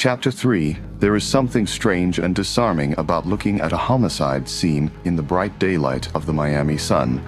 Chapter 3. There is something strange and disarming about looking at a homicide scene in the bright daylight of the Miami sun.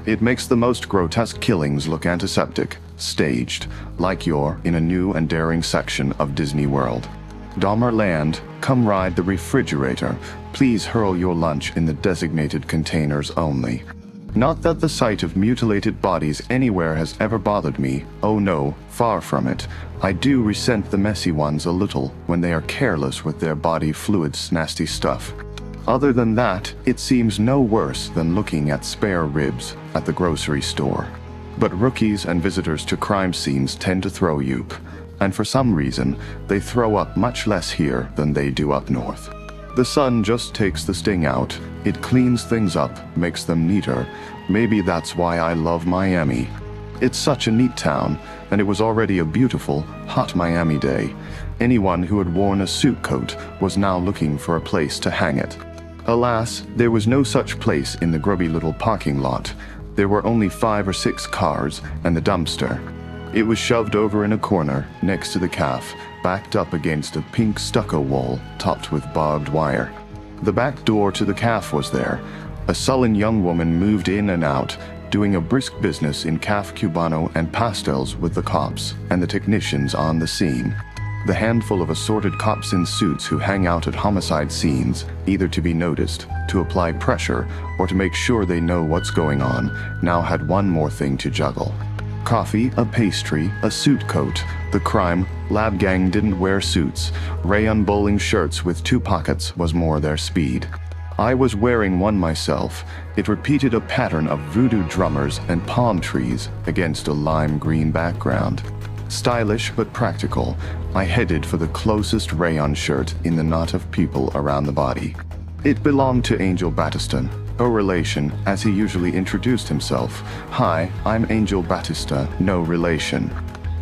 It makes the most grotesque killings look antiseptic, staged, like you're in a new and daring section of Disney World. Dahmer Land, come ride the refrigerator. Please hurl your lunch in the designated containers only. Not that the sight of mutilated bodies anywhere has ever bothered me. Oh no, far from it. I do resent the messy ones a little when they are careless with their body fluids, nasty stuff. Other than that, it seems no worse than looking at spare ribs at the grocery store. But rookies and visitors to crime scenes tend to throw you, and for some reason, they throw up much less here than they do up north. The sun just takes the sting out. It cleans things up, makes them neater. Maybe that's why I love Miami. It's such a neat town, and it was already a beautiful, hot Miami day. Anyone who had worn a suit coat was now looking for a place to hang it. Alas, there was no such place in the grubby little parking lot. There were only 5 or 6 cars and the dumpster. It was shoved over in a corner next to the caf, backed up against a pink stucco wall topped with barbed wire. The back door to the caf was there. A sullen young woman moved in and out, doing a brisk business in caf cubano and pastels with the cops and the technicians on the scene. The handful of assorted cops in suits who hang out at homicide scenes, either to be noticed, to apply pressure, or to make sure they know what's going on, now had one more thing to juggle. Coffee, a pastry, a suit coat. The crime lab gang didn't wear suits. Rayon bowling shirts with 2 pockets was more their speed. I was wearing one myself. It repeated a pattern of voodoo drummers and palm trees against a lime green background. Stylish but practical, I headed for the closest rayon shirt in the knot of people around the body. It belonged to Angel Batista, a relation, as he usually introduced himself. Hi, I'm Angel Batista, no relation.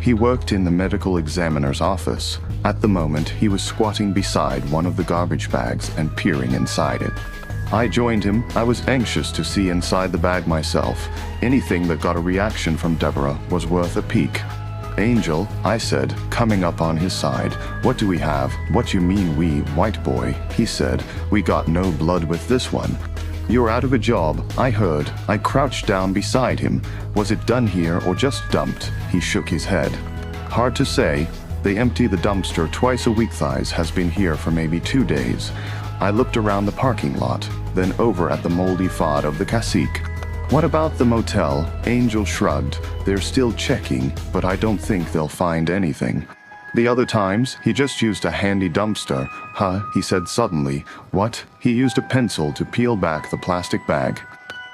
He worked in the medical examiner's office. At the moment, he was squatting beside one of the garbage bags and peering inside it. I joined him. I was anxious to see inside the bag myself. Anything that got a reaction from Deborah was worth a peek. Angel, I said, coming up on his side. What do we have? What you mean we, white boy? He said, we got no blood with this one. You're out of a job, I heard. I crouched down beside him. Was it done here or just dumped? He shook his head. Hard to say. They empty the dumpster twice a week. Thighs has been here for maybe 2 days. I looked around the parking lot, then over at the moldy fod of the cacique. What about the motel? Angel shrugged. They're still checking, but I don't think they'll find anything. The other times, he just used a handy dumpster. Huh, he said suddenly. What? He used a pencil to peel back the plastic bag.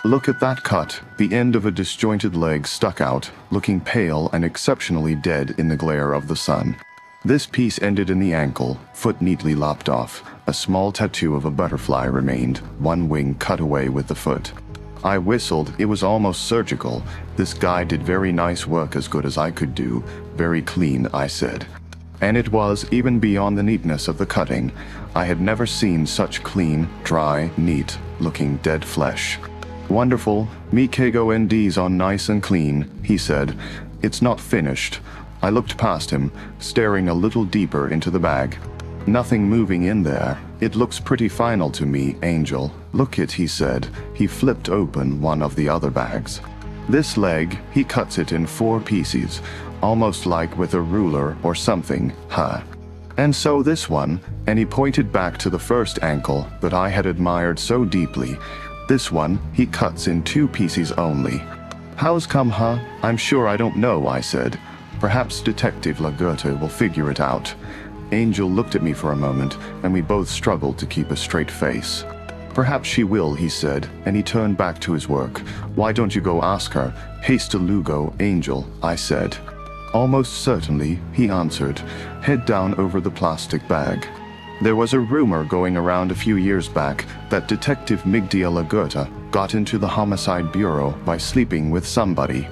Look at that cut. The end of a disjointed leg stuck out, looking pale and exceptionally dead in the glare of the sun. This piece ended in the ankle, foot neatly lopped off. A small tattoo of a butterfly remained, one wing cut away with the foot. I whistled. It was almost surgical. This guy did very nice work, as good as I could do. Very clean, I said. And it was, even beyond the neatness of the cutting. I had never seen such clean, dry, neat-looking dead flesh. Wonderful. Me kego NDs on nice and clean, he said. It's not finished. I looked past him, staring a little deeper into the bag. Nothing moving in there. It looks pretty final to me, Angel. Look it, he said. He flipped open one of the other bags. This leg, he cuts it in 4 pieces, almost like with a ruler or something, huh? And so this one, and he pointed back to the first ankle that I had admired so deeply. This one, he cuts in 2 pieces only. How's come, huh? I'm sure I don't know, I said. Perhaps Detective Lagerta will figure it out. Angel looked at me for a moment, and we both struggled to keep a straight face. Perhaps she will, he said, and he turned back to his work. Why don't you go ask her? Haste Lugo, Angel, I said. Almost certainly, he answered, head down over the plastic bag. There was a rumor going around a few years back that Detective Migdia Lagerta got into the Homicide Bureau by sleeping with somebody.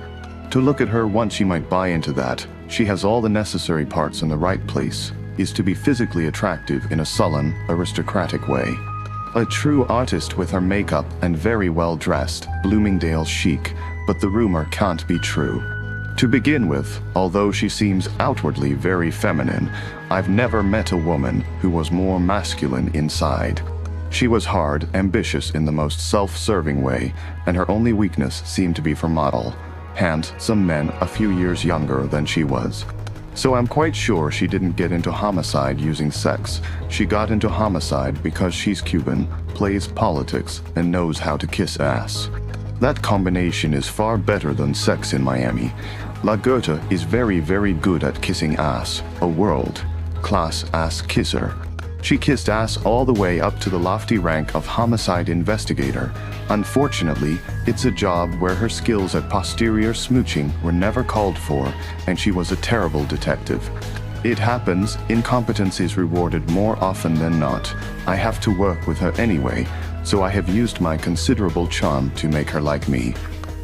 To look at her once you might buy into that. She has all the necessary parts in the right place, is to be physically attractive in a sullen, aristocratic way. A true artist with her makeup and very well dressed, Bloomingdale chic, but the rumor can't be true. To begin with, although she seems outwardly very feminine, I've never met a woman who was more masculine inside. She was hard, ambitious in the most self-serving way, and her only weakness seemed to be for model, handsome men a few years younger than she was. So I'm quite sure she didn't get into homicide using sex. She got into homicide because she's Cuban, plays politics, and knows how to kiss ass. That combination is far better than sex in Miami. La Goethe is very, very good at kissing ass, a world-class ass kisser. She kissed ass all the way up to the lofty rank of homicide investigator. Unfortunately, it's a job where her skills at posterior smooching were never called for, and she was a terrible detective. It happens, incompetence is rewarded more often than not. I have to work with her anyway, so I have used my considerable charm to make her like me.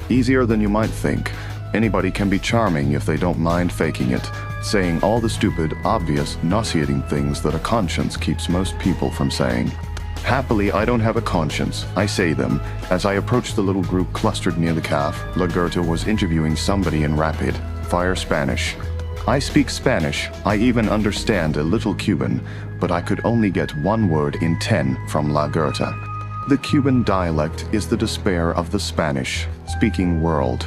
Easier than you might think. Anybody can be charming if they don't mind faking it, saying all the stupid, obvious, nauseating things that a conscience keeps most people from saying. Happily, I don't have a conscience. I say them. As I approached the little group clustered near the calf, La Goethe was interviewing somebody in rapid-fire Spanish. I speak Spanish. I even understand a little Cuban, but I could only get one word in 10 from La Goethe. The Cuban dialect is the despair of the Spanish-speaking world.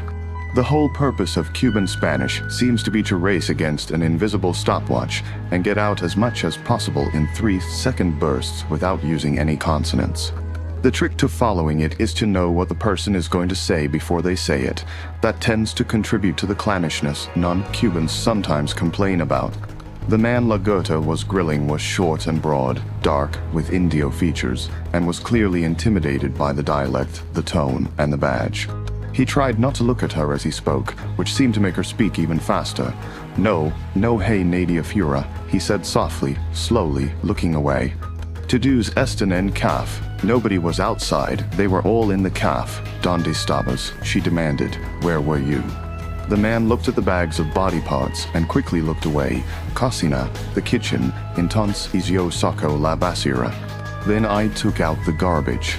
The whole purpose of Cuban Spanish seems to be to race against an invisible stopwatch and get out as much as possible in 3-second bursts without using any consonants. The trick to following it is to know what the person is going to say before they say it. That tends to contribute to the clannishness non-Cubans sometimes complain about. The man La Goethe was grilling was short and broad, dark, with Indio features, and was clearly intimidated by the dialect, the tone, and the badge. He tried not to look at her as he spoke, which seemed to make her speak even faster. No, hey Nadia Fura, he said softly, slowly, looking away. To-dos esten en calf. Nobody was outside, they were all in the calf. Donde estabas? She demanded. Where were you? The man looked at the bags of body parts and quickly looked away. Cocina, the kitchen, entonces yo saco la basura. Then I took out the garbage.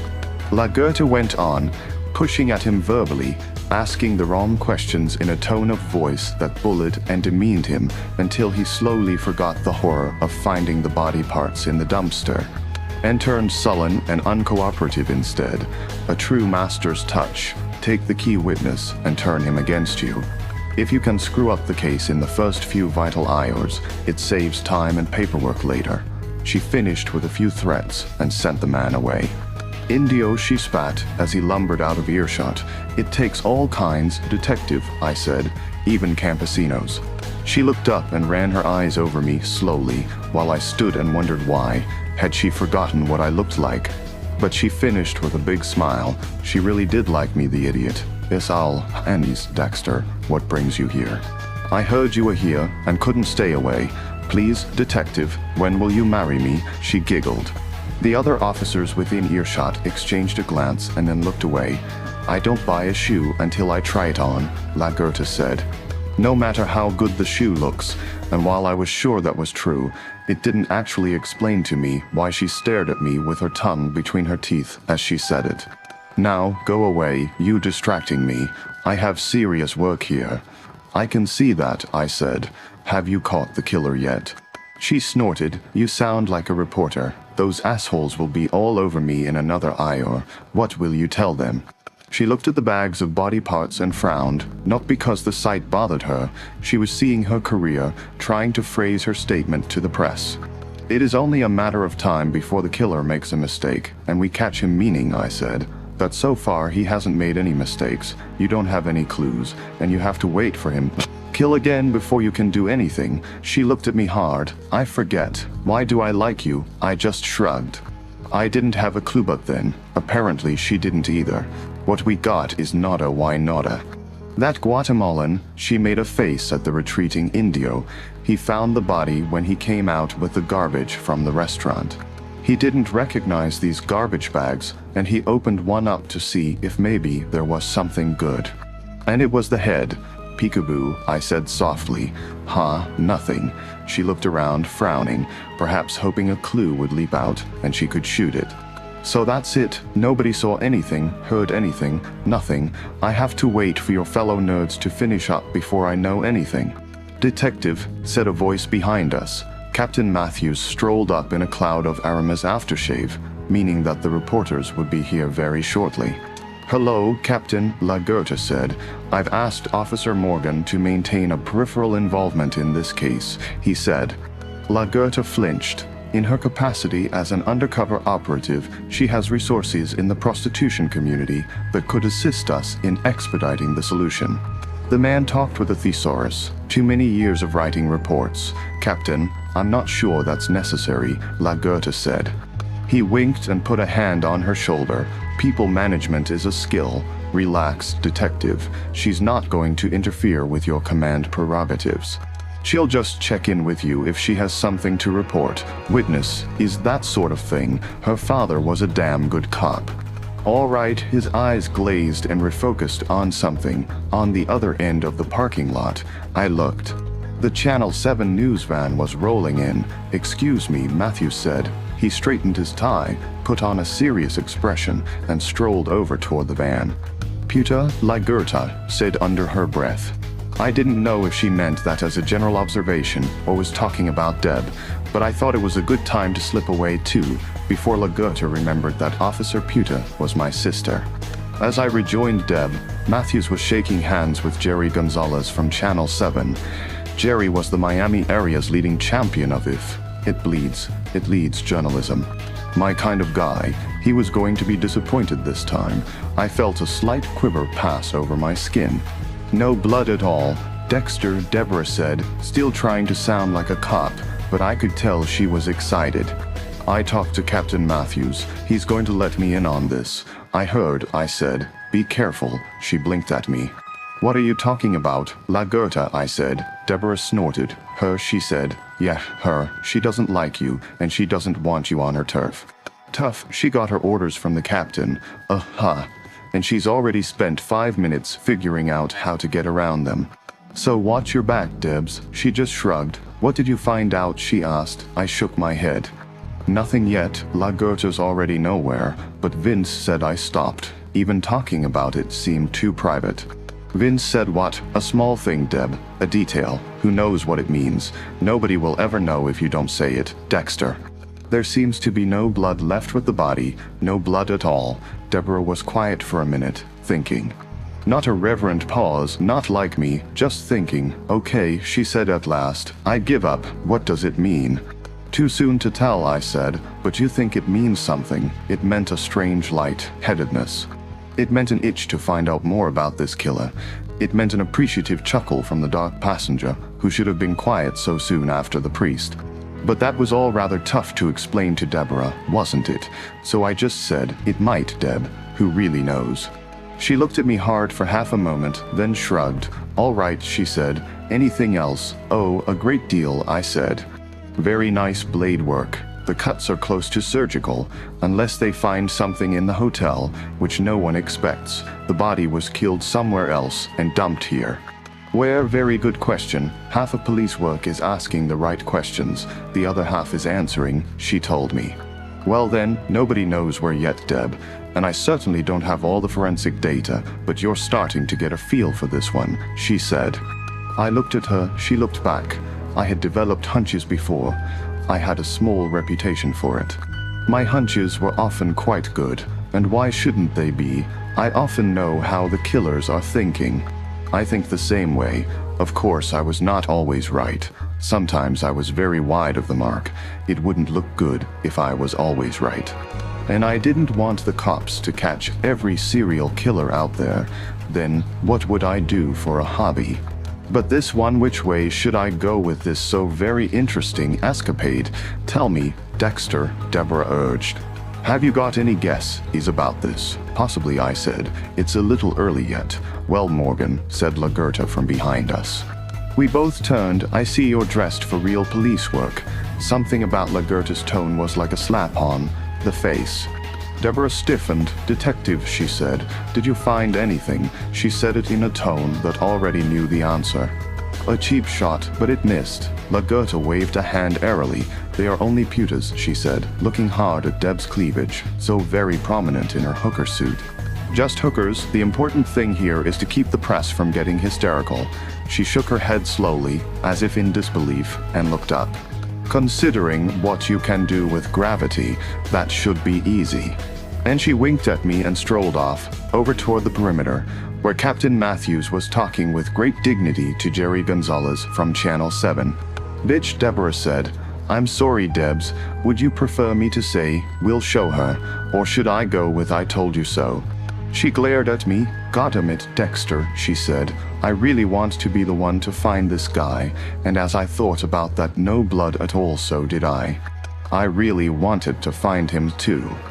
La Goethe went on, pushing at him verbally, asking the wrong questions in a tone of voice that bullied and demeaned him until he slowly forgot the horror of finding the body parts in the dumpster, and turned sullen and uncooperative instead. A true master's touch. Take the key witness and turn him against you. If you can screw up the case in the first few vital hours, it saves time and paperwork later. She finished with a few threats and sent the man away. Indio, she spat as he lumbered out of earshot. It takes all kinds, detective, I said, even campesinos. She looked up and ran her eyes over me slowly, while I stood and wondered why. Had she forgotten what I looked like? But she finished with a big smile. She really did like me, the idiot. Es al anis, Dexter, what brings you here? I heard you were here and couldn't stay away. Please, detective, when will you marry me? She giggled. The other officers within earshot exchanged a glance and then looked away. I don't buy a shoe until I try it on, La Goethe said. No matter how good the shoe looks, and while I was sure that was true, it didn't actually explain to me why she stared at me with her tongue between her teeth as she said it. Now, go away, you distracting me. I have serious work here. I can see that, I said. Have you caught the killer yet? She snorted. You sound like a reporter. Those assholes will be all over me in another hour. What will you tell them? She looked at the bags of body parts and frowned, not because the sight bothered her. She was seeing her career, trying to phrase her statement to the press. It is only a matter of time before the killer makes a mistake, and we catch him, meaning, I said, that so far he hasn't made any mistakes. You don't have any clues, and you have to wait for him kill again before you can do anything. She looked at me hard. I forget. Why do I like you? I just shrugged. I didn't have a clue, but then, apparently she didn't either. What we got is nada why nada. That Guatemalan, she made a face at the retreating Indio. He found the body when he came out with the garbage from the restaurant. He didn't recognize these garbage bags, and he opened one up to see if maybe there was something good. And it was the head. Peekaboo, I said softly. Nothing. She looked around, frowning, perhaps hoping a clue would leap out and she could shoot it. So that's it. Nobody saw anything, heard anything, nothing. I have to wait for your fellow nerds to finish up before I know anything. Detective, said a voice behind us. Captain Matthews strolled up in a cloud of Aramis aftershave, meaning that the reporters would be here very shortly. Hello, Captain, Lagerta said. I've asked Officer Morgan to maintain a peripheral involvement in this case, he said. Lagerta flinched. In her capacity as an undercover operative, she has resources in the prostitution community that could assist us in expediting the solution. The man talked with a thesaurus. Too many years of writing reports. Captain, I'm not sure that's necessary, Lagerta said. He winked and put a hand on her shoulder. People management is a skill. Relax, detective. She's not going to interfere with your command prerogatives. She'll just check in with you if she has something to report. Witness is that sort of thing. Her father was a damn good cop. All right, his eyes glazed and refocused on something on the other end of the parking lot. I looked. The Channel 7 news van was rolling in. Excuse me, Matthews said. He straightened his tie, put on a serious expression, and strolled over toward the van. Puta Lagerta said under her breath. I didn't know if she meant that as a general observation or was talking about Deb, but I thought it was a good time to slip away too, before Lagerta remembered that Officer Puta was my sister. As I rejoined Deb, Matthews was shaking hands with Jerry Gonzalez from Channel 7. Jerry was the Miami area's leading champion of If It Leads journalism. My kind of guy. He was going to be disappointed this time. I felt a slight quiver pass over my skin. No blood at all, Dexter, Deborah said, still trying to sound like a cop, but I could tell she was excited. I talked to Captain Matthews. He's going to let me in on this. I heard, I said. Be careful. She blinked at me. What are you talking about, Lagerta, I said. Deborah snorted. Her, she said. Yeah, her. She doesn't like you, and she doesn't want you on her turf. Tough, she got her orders from the captain. And she's already spent 5 minutes figuring out how to get around them. So watch your back, Debs. She just shrugged. What did you find out, she asked. I shook my head. Nothing yet. Lagerta's already nowhere, but Vince said I stopped. Even talking about it seemed too private. Vince said what? A small thing, Deb. A detail. Who knows what it means? Nobody will ever know if you don't say it. Dexter. There seems to be no blood left with the body, no blood at all. Deborah was quiet for a minute, thinking. Not a reverent pause, not like me, just thinking. Okay, she said at last. I give up. What does it mean? Too soon to tell, I said, but you think it means something. It meant a strange light-headedness. It meant an itch to find out more about this killer. It meant an appreciative chuckle from the dark passenger, who should have been quiet so soon after the priest. But that was all rather tough to explain to Deborah, wasn't it? So I just said, it might, Deb. Who really knows? She looked at me hard for half a moment, then shrugged. All right, she said. Anything else? Oh, a great deal, I said. Very nice blade work. The cuts are close to surgical, unless they find something in the hotel, which no one expects. The body was killed somewhere else and dumped here. Where? Very good question. Half of police work is asking the right questions. The other half is answering, she told me. Well then, nobody knows where yet, Deb. And I certainly don't have all the forensic data, but you're starting to get a feel for this one, she said. I looked at her, she looked back. I had developed hunches before. I had a small reputation for it. My hunches were often quite good, and why shouldn't they be? I often know how the killers are thinking. I think the same way. Of course, I was not always right. Sometimes I was very wide of the mark. It wouldn't look good if I was always right. And I didn't want the cops to catch every serial killer out there. Then what would I do for a hobby? But this one, which way should I go with this so very interesting escapade? Tell me, Dexter, Deborah urged. Have you got any guesses about this? Possibly, I said. It's a little early yet. Well, Morgan, said Lagerta from behind us. We both turned. I see you're dressed for real police work. Something about Lagerta's tone was like a slap on the face. Deborah stiffened. Detective, she said. Did you find anything? She said it in a tone that already knew the answer. A cheap shot, but it missed. Lagerta waved a hand airily. They are only pewters, she said, looking hard at Deb's cleavage, so very prominent in her hooker suit. Just hookers, the important thing here is to keep the press from getting hysterical. She shook her head slowly, as if in disbelief, and looked up. Considering what you can do with gravity, that should be easy. And she winked at me and strolled off, over toward the perimeter, where Captain Matthews was talking with great dignity to Jerry Gonzalez from Channel 7. Bitch, Deborah said, "I'm sorry, Debs. Would you prefer me to say, 'We'll show her,' or should I go with 'I told you so'?" She glared at me. "Goddamn it, Dexter," she said. "I really want to be the one to find this guy, and as I thought about that no blood at all, so did I. I really wanted to find him too."